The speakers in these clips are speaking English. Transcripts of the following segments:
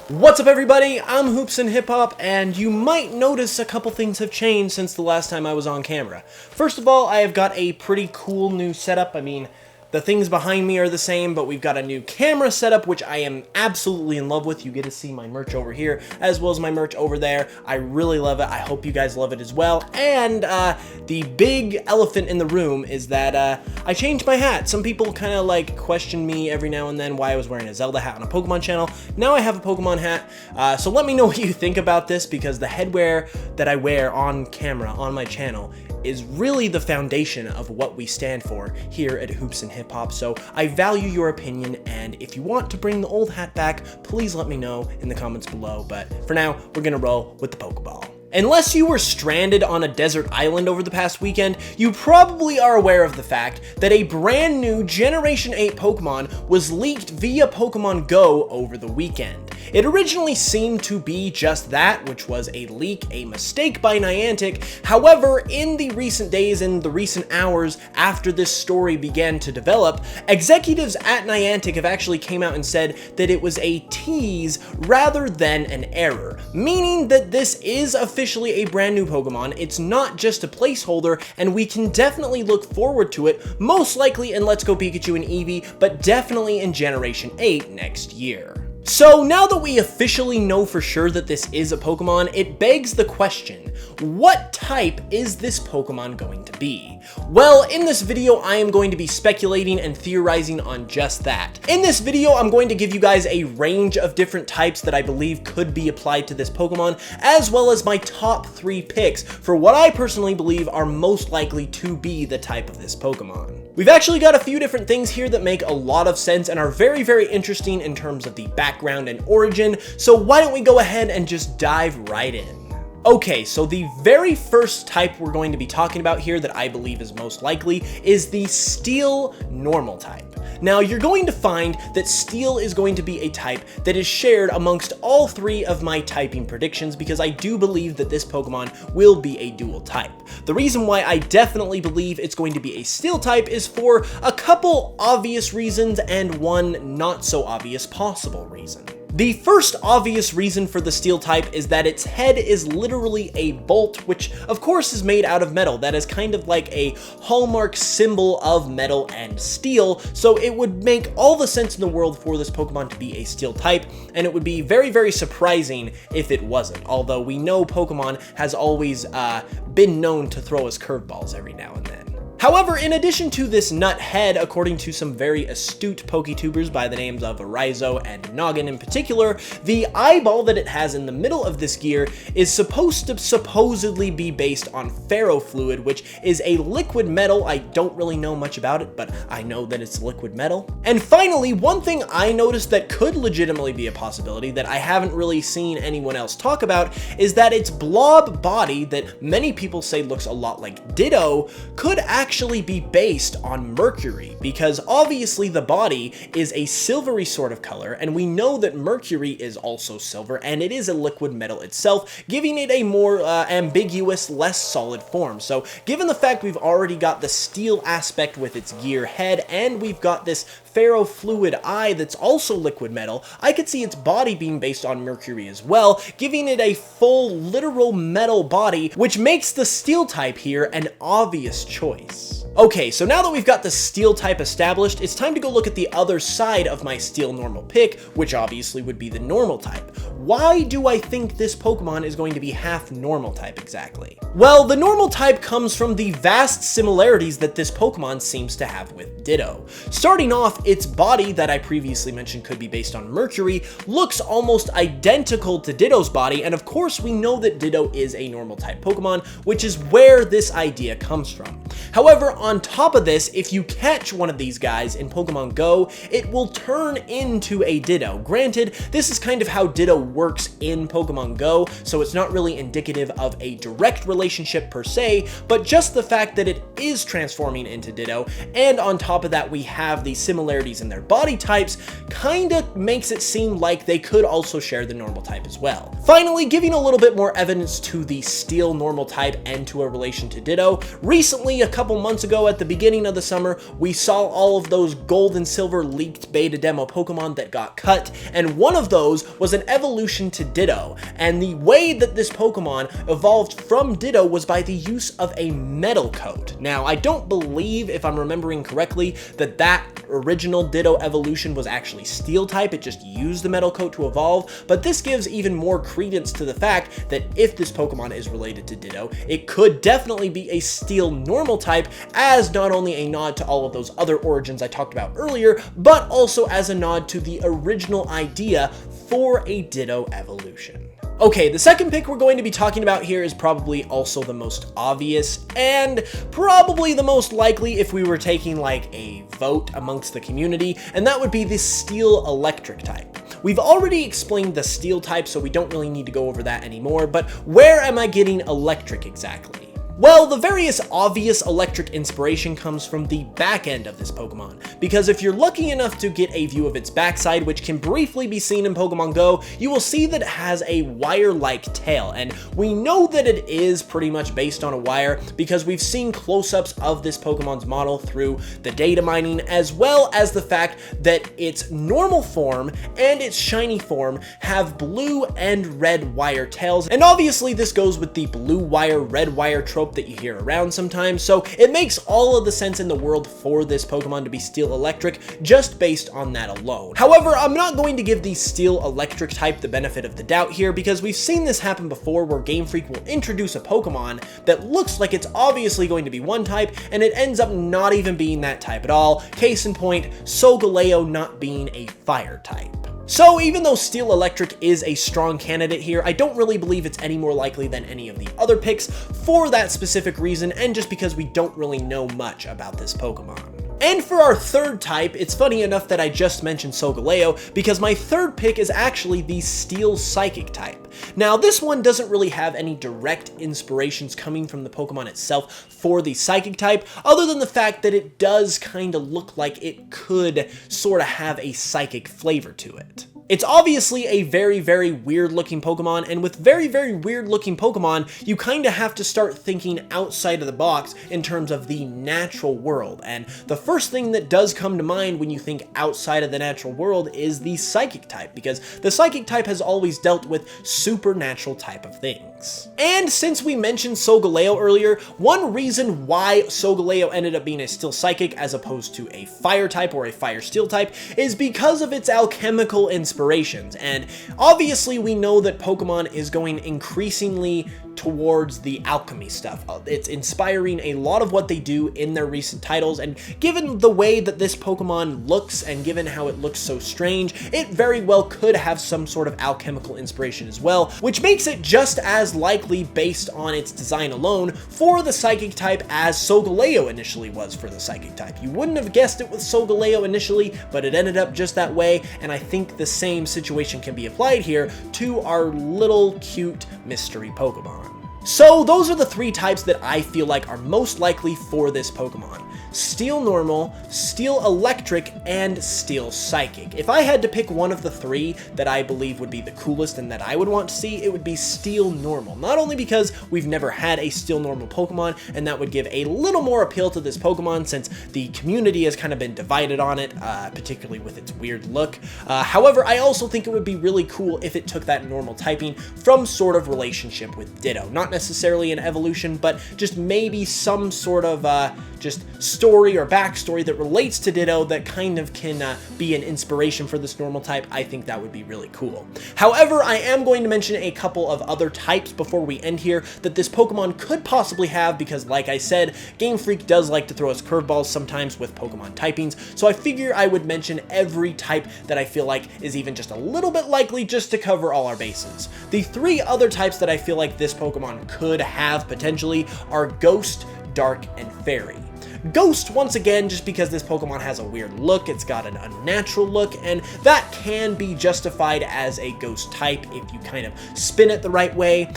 What's up everybody, I'm HoopsandHipHop, and you might notice a couple things have changed since the last time I was on camera. First of all, I have got a pretty cool new setup. I mean, the things behind me are the same, but we've got a new camera setup, which I am absolutely in love with. You get to see my merch over here, as well as my merch over there. I really love it. I hope you guys love it as well. And the big elephant in the room is that I changed my hat. Some people kind of like question me every now and then why I was wearing a Zelda hat on a Pokemon channel. Now I have a Pokemon hat. So let me know what you think about this, because the headwear that I wear on camera on my channel is really the foundation of what we stand for here at Hoops and Hip Hop. So I value your opinion, and if you want to bring the old hat back, please let me know in the comments below. But for now, we're gonna roll with the Pokeball. Unless you were stranded on a desert island over the past weekend, you probably are aware of the fact that a brand new Generation 8 Pokemon was leaked via Pokemon Go over the weekend. It originally seemed to be just that, which was a leak, a mistake by Niantic. However, in the recent days and the recent hours after this story began to develop, executives at Niantic have actually came out and said that it was a tease rather than an error, meaning that this is officially a brand new Pokemon. It's not just a placeholder, and we can definitely look forward to it, most likely in Let's Go Pikachu and Eevee, but definitely in Generation 8 next year. So now that we officially know for sure that this is a Pokemon, it begs the question, what type is this Pokemon going to be? Well, in this video, I am going to be speculating and theorizing on just that. In this video, I'm going to give you guys a range of different types that I believe could be applied to this Pokemon, as well as my top 3 picks for what I personally believe are most likely to be the type of this Pokemon. We've actually got a few different things here that make a lot of sense and are very, very interesting in terms of the background and origin, so why don't we go ahead and just dive right in. Okay, so the very first type we're going to be talking about here that I believe is most likely is the Steel Normal type. Now, you're going to find that Steel is going to be a type that is shared amongst all 3 of my typing predictions, because I do believe that this Pokemon will be a dual type. The reason why I definitely believe it's going to be a Steel type is for a couple obvious reasons and one not so obvious possible reason. The first obvious reason for the Steel type is that its head is literally a bolt, which of course is made out of metal. That is kind of like a hallmark symbol of metal and steel, so it would make all the sense in the world for this Pokemon to be a Steel type, and it would be very, very surprising if it wasn't, although we know Pokemon has always been known to throw us curveballs every now and then. However, in addition to this nut head, according to some very astute PokeTubers by the names of Raizo and Noggin in particular, the eyeball that it has in the middle of this gear is supposed to supposedly be based on ferrofluid, which is a liquid metal. I don't really know much about it, but I know that it's liquid metal. And finally, one thing I noticed that could legitimately be a possibility that I haven't really seen anyone else talk about is that its blob body, that many people say looks a lot like Ditto, could actually be based on Mercury, because obviously the body is a silvery sort of color, and we know that Mercury is also silver, and it is a liquid metal itself, giving it a more ambiguous, less solid form. So given the fact we've already got the steel aspect with its gear head, and we've got this ferrofluid eye that's also liquid metal, I could see its body being based on Mercury as well, giving it a full literal metal body, which makes the Steel type here an obvious choice. Okay, so now that we've got the Steel type established, it's time to go look at the other side of my Steel Normal pick, which obviously would be the Normal type. Why do I think this Pokemon is going to be half Normal type exactly? Well, the Normal type comes from the vast similarities that this Pokemon seems to have with Ditto. Starting off, its body that I previously mentioned could be based on Mercury looks almost identical to Ditto's body, and of course we know that Ditto is a Normal type Pokemon, which is where this idea comes from. However, on top of this, if you catch one of these guys in Pokemon Go, it will turn into a Ditto. Granted, this is kind of how Ditto works in Pokemon Go, so it's not really indicative of a direct relationship per se, but just the fact that it is transforming into Ditto, and on top of that we have the similarities in their body types, kinda makes it seem like they could also share the Normal type as well. Finally, giving a little bit more evidence to the Steel Normal type and to a relation to Ditto, recently, a couple months ago, ago at the beginning of the summer, we saw all of those gold and silver leaked beta demo Pokemon that got cut, and one of those was an evolution to Ditto, and the way that this Pokemon evolved from Ditto was by the use of a metal coat. Now, I don't believe, if I'm remembering correctly, that original Ditto evolution was actually steel type, it just used the metal coat to evolve, but this gives even more credence to the fact that if this Pokemon is related to Ditto, it could definitely be a steel normal type, as not only a nod to all of those other origins I talked about earlier, but also as a nod to the original idea for a Ditto evolution. Okay, the second pick we're going to be talking about here is probably also the most obvious, and probably the most likely if we were taking like a vote amongst the community, and that would be the Steel Electric type. We've already explained the Steel type, so we don't really need to go over that anymore, but where am I getting Electric exactly? Well, the various obvious electric inspiration comes from the back end of this Pokemon, because if you're lucky enough to get a view of its backside, which can briefly be seen in Pokemon Go, you will see that it has a wire-like tail, and we know that it is pretty much based on a wire because we've seen close-ups of this Pokemon's model through the data mining, as well as the fact that its normal form and its shiny form have blue and red wire tails, and obviously this goes with the blue wire, red wire trope that you hear around sometimes, so it makes all of the sense in the world for this Pokemon to be Steel Electric just based on that alone. However, I'm not going to give the Steel Electric type the benefit of the doubt here because we've seen this happen before where Game Freak will introduce a Pokemon that looks like it's obviously going to be one type and it ends up not even being that type at all. Case in point, Solgaleo not being a fire type. So even though Steel Electric is a strong candidate here, I don't really believe it's any more likely than any of the other picks for that specific reason, and just because we don't really know much about this Pokemon. And for our third type, it's funny enough that I just mentioned Solgaleo, because my third pick is actually the Steel Psychic type. Now, this one doesn't really have any direct inspirations coming from the Pokemon itself for the Psychic type, other than the fact that it does kind of look like it could sort of have a psychic flavor to it. It's obviously a very, very weird looking Pokemon, and with very, very weird looking Pokemon, you kind of have to start thinking outside of the box in terms of the natural world, and the first thing that does come to mind when you think outside of the natural world is the Psychic type, because the Psychic type has always dealt with supernatural type of things. And since we mentioned Solgaleo earlier, one reason why Solgaleo ended up being a Steel Psychic as opposed to a Fire type or a Fire Steel type is because of its alchemical inspirations, and obviously we know that Pokemon is going increasingly towards the alchemy stuff. It's inspiring a lot of what they do in their recent titles, and given the way that this Pokemon looks and given how it looks so strange, it very well could have some sort of alchemical inspiration as well, which makes it just as likely based on its design alone for the Psychic type as Solgaleo initially was for the Psychic type. You wouldn't have guessed it with Solgaleo initially, but it ended up just that way, and I think the same situation can be applied here to our little cute mystery Pokemon. So those are the three types that I feel like are most likely for this Pokemon: Steel Normal, Steel Electric, and Steel Psychic. If I had to pick one of the three that I believe would be the coolest and that I would want to see, it would be Steel Normal. Not only because we've never had a Steel Normal Pokemon, and that would give a little more appeal to this Pokemon since the community has kind of been divided on it, particularly with its weird look. However, I also think it would be really cool if it took that normal typing from sort of relationship with Ditto. Not necessarily an evolution, but just maybe some sort of just story or backstory that relates to Ditto that kind of can be an inspiration for this normal type. I think that would be really cool. However, I am going to mention a couple of other types before we end here that this Pokemon could possibly have, because like I said, Game Freak does like to throw us curveballs sometimes with Pokemon typings, so I figure I would mention every type that I feel like is even just a little bit likely, just to cover all our bases. The three other types that I feel like this Pokemon could have potentially are Ghost, Dark, and Fairy. Ghost, once again, just because this Pokemon has a weird look, it's got an unnatural look, and that can be justified as a Ghost type if you kind of spin it the right way.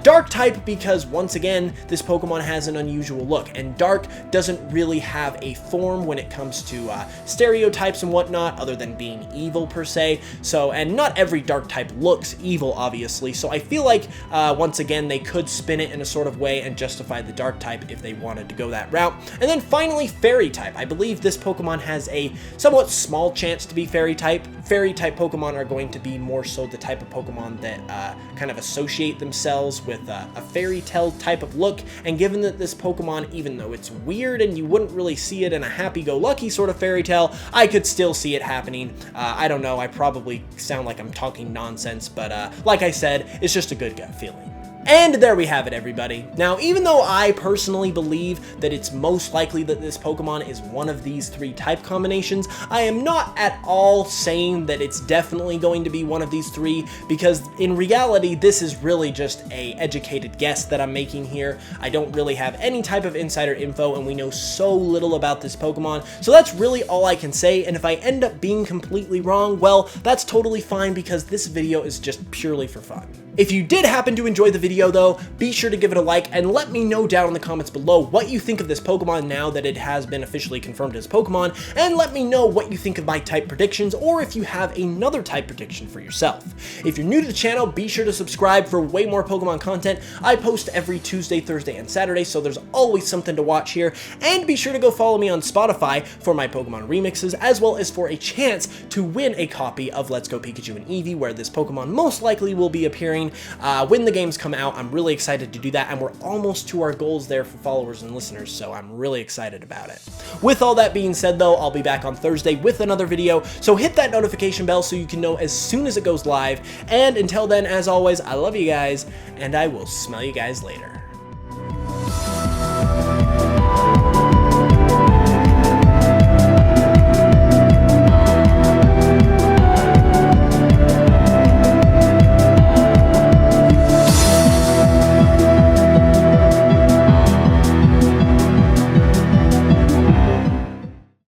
Dark type, because once again, this Pokemon has an unusual look, and Dark doesn't really have a form when it comes to stereotypes and whatnot, other than being evil per se. So, and not every Dark type looks evil, obviously, so I feel like, once again, they could spin it in a sort of way and justify the Dark type if they wanted to go that route. And then finally, Fairy type. I believe this Pokemon has a somewhat small chance to be Fairy type. Fairy type Pokemon are going to be more so the type of Pokemon that kind of associate themselves with a fairy tale type of look, and given that this Pokemon, even though it's weird and you wouldn't really see it in a happy-go-lucky sort of fairy tale, I could still see it happening. I don't know, I probably sound like I'm talking nonsense, but like I said, it's just a good gut feeling. And there we have it, everybody. Now, even though I personally believe that it's most likely that this Pokemon is one of these 3 type combinations, I am not at all saying that it's definitely going to be one of these 3, because in reality, this is really just a educated guess that I'm making here. I don't really have any type of insider info, and we know so little about this Pokemon, so that's really all I can say, and if I end up being completely wrong, well, that's totally fine, because this video is just purely for fun. If you did happen to enjoy the video though, be sure to give it a like and let me know down in the comments below what you think of this Pokemon now that it has been officially confirmed as Pokemon, and let me know what you think of my type predictions, or if you have another type prediction for yourself. If you're new to the channel, be sure to subscribe for way more Pokemon content. I post every Tuesday, Thursday, and Saturday, so there's always something to watch here, and be sure to go follow me on Spotify for my Pokemon remixes, as well as for a chance to win a copy of Let's Go Pikachu and Eevee, where this Pokemon most likely will be appearing when the games come out. I'm really excited to do that, and we're almost to our goals there for followers and listeners, so I'm really excited about it. With all that being said though, I'll be back on Thursday with another video, so hit that notification bell so you can know as soon as it goes live, and until then, as always, I love you guys, and I will smell you guys later.